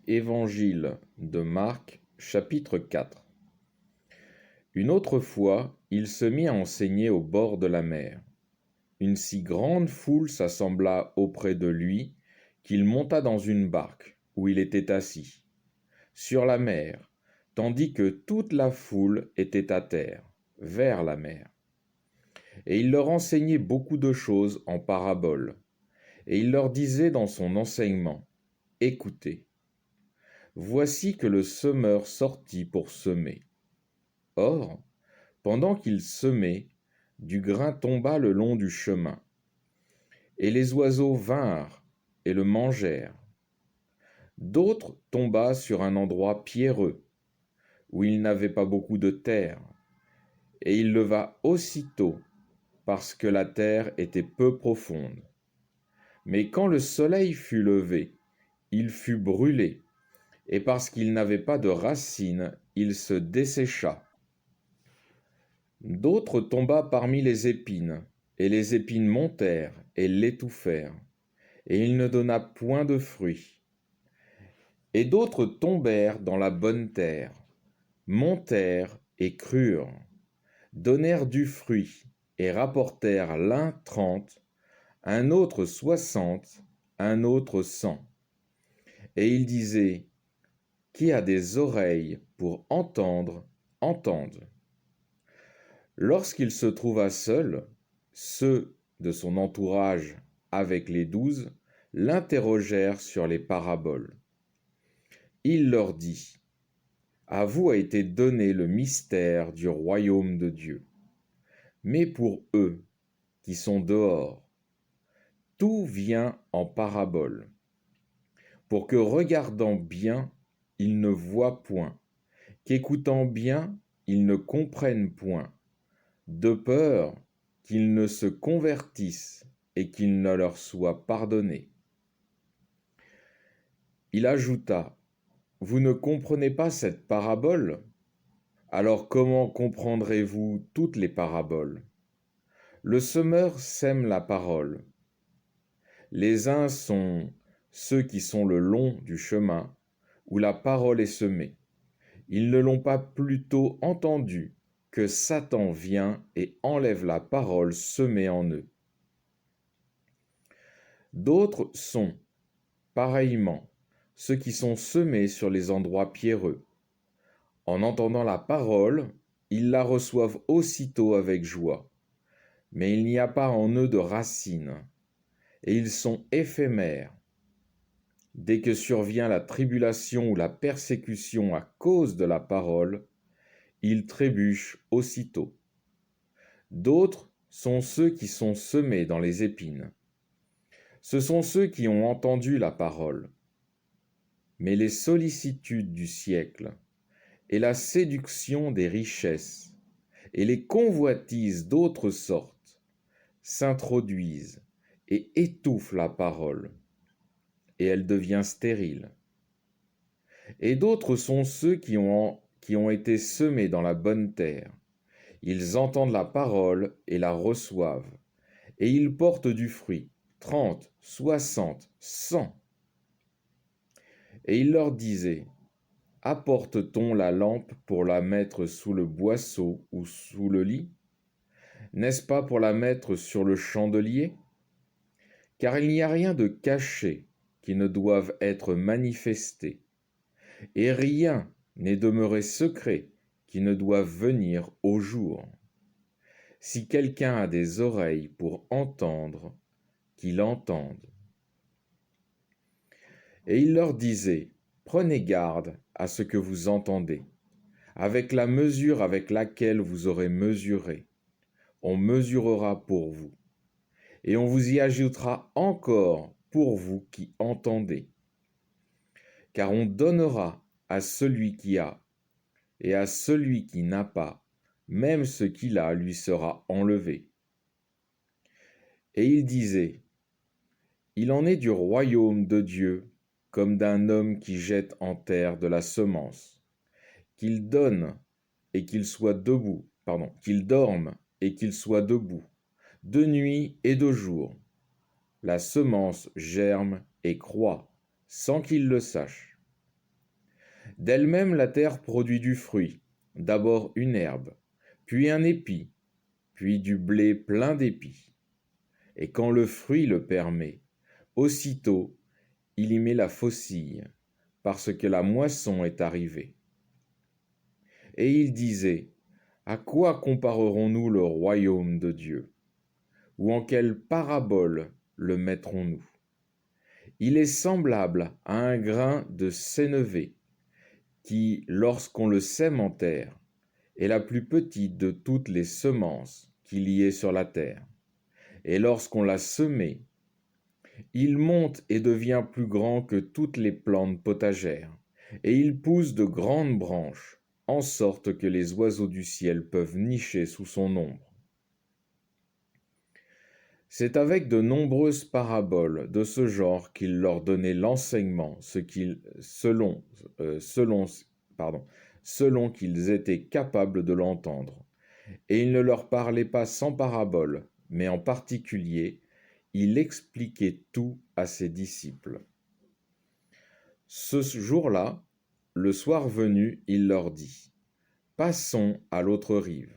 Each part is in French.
Évangile de Marc, chapitre 4. Une autre fois, il se mit à enseigner au bord de la mer. Une si grande foule s'assembla auprès de lui qu'il monta dans une barque où il était assis, sur la mer, tandis que toute la foule était à terre, vers la mer. Et il leur enseignait beaucoup de choses en paraboles, et il leur disait dans son enseignement, « Écoutez, voici que le semeur sortit pour semer. Or, pendant qu'il semait, du grain tomba le long du chemin, et les oiseaux vinrent et le mangèrent. D'autres tomba sur un endroit pierreux, où il n'avait pas beaucoup de terre, et il leva aussitôt, parce que la terre était peu profonde. Mais quand le soleil fut levé, il fut brûlé, et parce qu'il n'avait pas de racines, il se dessécha. D'autres tomba parmi les épines, et les épines montèrent et l'étouffèrent, et il ne donna point de fruit. Et d'autres tombèrent dans la bonne terre, montèrent et crurent, donnèrent du fruit, et rapportèrent l'un 30, un autre 60, un autre 100. Et il disait, qui a des oreilles pour entendre, entende. Lorsqu'il se trouva seul, ceux de son entourage avec les 12 l'interrogèrent sur les paraboles. Il leur dit, à vous a été donné le mystère du royaume de Dieu. Mais pour eux qui sont dehors, tout vient en parabole, pour que regardant bien, ils ne voient point, qu'écoutant bien, ils ne comprennent point, de peur qu'ils ne se convertissent et qu'il ne leur soit pardonné. Il ajouta, vous ne comprenez pas cette parabole? Alors comment comprendrez-vous toutes les paraboles? Le semeur sème la parole. Les uns sont ceux qui sont le long du chemin, où la parole est semée. Ils ne l'ont pas plutôt entendue que Satan vient et enlève la parole semée en eux. D'autres sont, pareillement, ceux qui sont semés sur les endroits pierreux. En entendant la parole, ils la reçoivent aussitôt avec joie, mais il n'y a pas en eux de racines, et ils sont éphémères. Dès que survient la tribulation ou la persécution à cause de la parole, ils trébuchent aussitôt. D'autres sont ceux qui sont semés dans les épines. Ce sont ceux qui ont entendu la parole. Mais les sollicitudes du siècle, et la séduction des richesses, et les convoitises d'autres sortes, s'introduisent et étouffent la parole, et elle devient stérile. Et d'autres sont ceux qui ont été semés dans la bonne terre. Ils entendent la parole et la reçoivent, et ils portent du fruit, 30, 60, 100. Et il leur disait, apporte-t-on la lampe pour la mettre sous le boisseau ou sous le lit? N'est-ce pas pour la mettre sur le chandelier? Car il n'y a rien de caché qui ne doive être manifesté, et rien n'est demeuré secret qui ne doive venir au jour. Si quelqu'un a des oreilles pour entendre, qu'il entende. Et il leur disait, prenez garde à ce que vous entendez. Avec la mesure avec laquelle vous aurez mesuré, on mesurera pour vous, et on vous y ajoutera encore pour vous qui entendez. Car on donnera à celui qui a, et à celui qui n'a pas, même ce qu'il a lui sera enlevé. Et il disait, il en est du royaume de Dieu comme d'un homme qui jette en terre de la semence, qu'il donne et qu'il soit debout, qu'il dorme et qu'il soit debout, de nuit et de jour. La semence germe et croît sans qu'il le sache. D'elle-même la terre produit du fruit, d'abord une herbe, puis un épi, puis du blé plein d'épis. Et quand le fruit le permet, aussitôt il y met la faucille, parce que la moisson est arrivée. Et il disait, à quoi comparerons-nous le royaume de Dieu? Ou en quelle parabole le mettrons-nous? Il est semblable à un grain de sénévé, qui, lorsqu'on le sème en terre, est la plus petite de toutes les semences qu'il y ait sur la terre. Et lorsqu'on l'a semé, il monte et devient plus grand que toutes les plantes potagères, et il pousse de grandes branches, en sorte que les oiseaux du ciel peuvent nicher sous son ombre. C'est avec de nombreuses paraboles de ce genre qu'il leur donnait l'enseignement, selon qu'ils étaient capables de l'entendre. Et il ne leur parlait pas sans parabole, mais en particulier, il expliquait tout à ses disciples. Ce jour-là, le soir venu, il leur dit, passons à l'autre rive.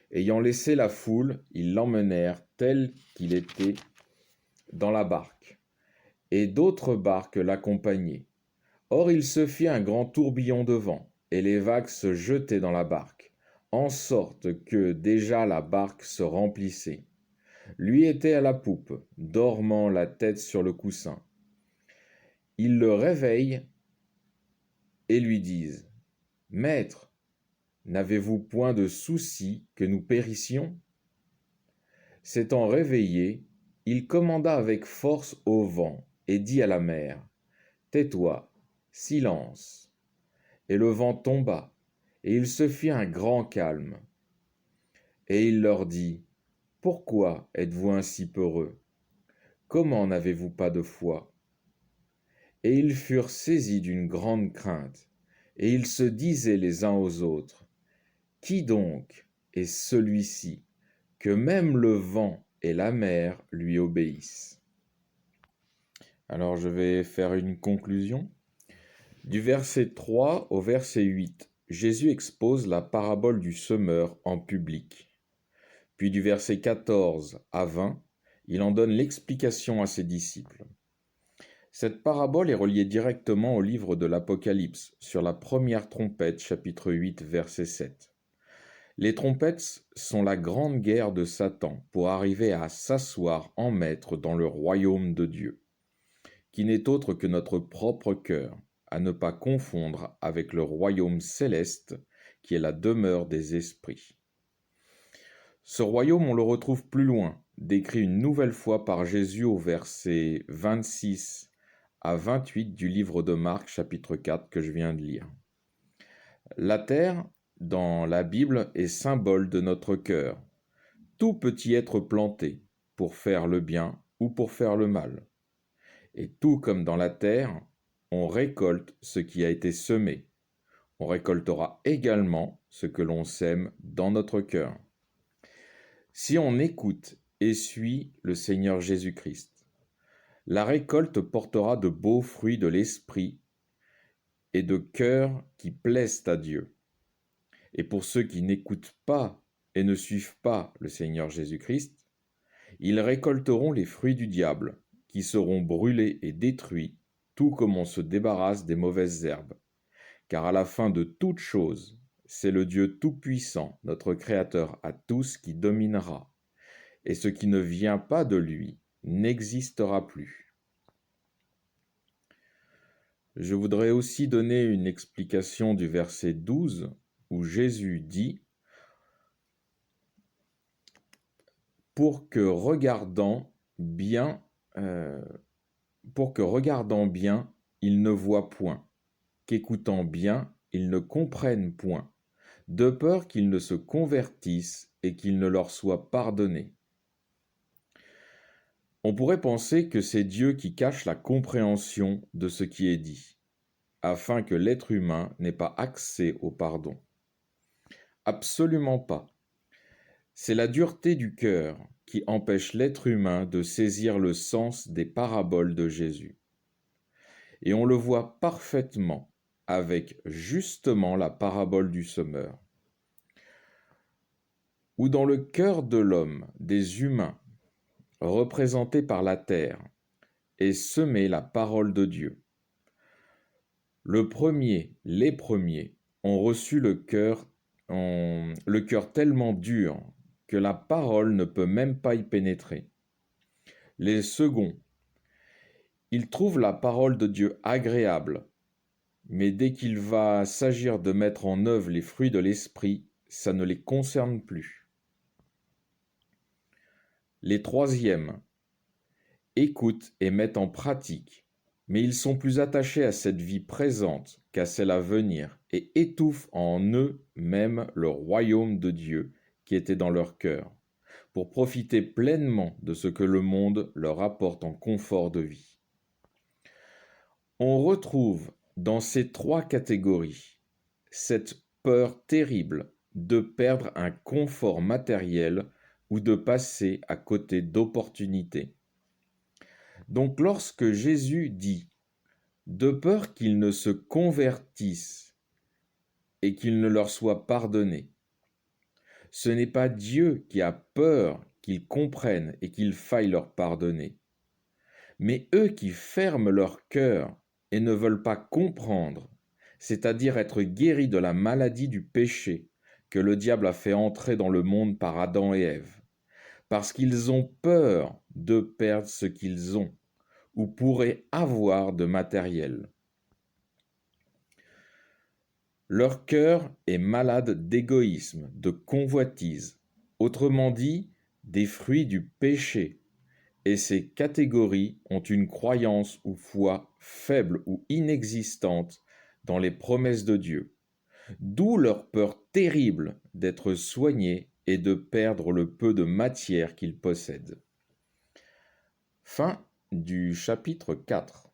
Ayant laissé la foule, ils l'emmenèrent tel qu'il était dans la barque, et d'autres barques l'accompagnaient. Or il se fit un grand tourbillon de vent, et les vagues se jetaient dans la barque, en sorte que déjà la barque se remplissait. Lui était à la poupe, dormant la tête sur le coussin. Ils le réveillent et lui disent, Maître, n'avez-vous point de souci que nous périssions? S'étant réveillé, il commanda avec force au vent et dit à la mer, Tais-toi, silence. Et le vent tomba, et il se fit un grand calme. Et il leur dit, Pourquoi êtes-vous ainsi peureux? Comment n'avez-vous pas de foi? Et ils furent saisis d'une grande crainte, et ils se disaient les uns aux autres, Qui donc est celui-ci, que même le vent et la mer lui obéissent? Alors je vais faire une conclusion. Du verset 3 au verset 8, Jésus expose la parabole du semeur en public. Puis du verset 14 à 20, il en donne l'explication à ses disciples. Cette parabole est reliée directement au livre de l'Apocalypse, sur la première trompette, chapitre 8, verset 7. Les trompettes sont la grande guerre de Satan pour arriver à s'asseoir en maître dans le royaume de Dieu, qui n'est autre que notre propre cœur, à ne pas confondre avec le royaume céleste, qui est la demeure des esprits. Ce royaume, on le retrouve plus loin, décrit une nouvelle fois par Jésus au verset 26 à 28 du livre de Marc, chapitre 4, que je viens de lire. La terre, dans la Bible, est symbole de notre cœur. Tout peut y être planté, pour faire le bien ou pour faire le mal. Et tout comme dans la terre, on récolte ce qui a été semé. On récoltera également ce que l'on sème dans notre cœur. Si on écoute et suit le Seigneur Jésus-Christ, la récolte portera de beaux fruits de l'esprit et de cœur qui plaisent à Dieu. Et pour ceux qui n'écoutent pas et ne suivent pas le Seigneur Jésus-Christ, ils récolteront les fruits du diable, qui seront brûlés et détruits, tout comme on se débarrasse des mauvaises herbes. Car à la fin de toute chose, c'est le Dieu Tout-Puissant, notre Créateur à tous, qui dominera, et ce qui ne vient pas de lui n'existera plus. Je voudrais aussi donner une explication du verset 12, où Jésus dit « Pour que regardant bien, ils ne voient point, qu'écoutant bien, ils ne comprennent point, de peur qu'ils ne se convertissent et qu'il ne leur soit pardonné. » On pourrait penser que c'est Dieu qui cache la compréhension de ce qui est dit, afin que l'être humain n'ait pas accès au pardon. Absolument pas. C'est la dureté du cœur qui empêche l'être humain de saisir le sens des paraboles de Jésus. Et on le voit parfaitement avec justement la parabole du semeur, où dans le cœur de l'homme, des humains, représentés par la terre, est semée la parole de Dieu. Les premiers, ont reçu le cœur tellement dur que la parole ne peut même pas y pénétrer. Les seconds, ils trouvent la parole de Dieu agréable, mais dès qu'il va s'agir de mettre en œuvre les fruits de l'esprit, ça ne les concerne plus. Les troisièmes écoutent et mettent en pratique, mais ils sont plus attachés à cette vie présente qu'à celle à venir et étouffent en eux-mêmes le royaume de Dieu qui était dans leur cœur, pour profiter pleinement de ce que le monde leur apporte en confort de vie. On retrouve dans ces trois catégories cette peur terrible de perdre un confort matériel ou de passer à côté d'opportunités. Donc lorsque Jésus dit « de peur qu'ils ne se convertissent et qu'il ne leur soit pardonné », ce n'est pas Dieu qui a peur qu'ils comprennent et qu'il faille leur pardonner, mais eux qui ferment leur cœur et ne veulent pas comprendre, c'est-à-dire être guéris de la maladie du péché que le diable a fait entrer dans le monde par Adam et Ève, parce qu'ils ont peur de perdre ce qu'ils ont ou pourraient avoir de matériel. Leur cœur est malade d'égoïsme, de convoitise, autrement dit, des fruits du péché, et ces catégories ont une croyance ou foi faible ou inexistante dans les promesses de Dieu, d'où leur peur terrible d'être soignés et de perdre le peu de matière qu'ils possèdent. Fin du chapitre 4.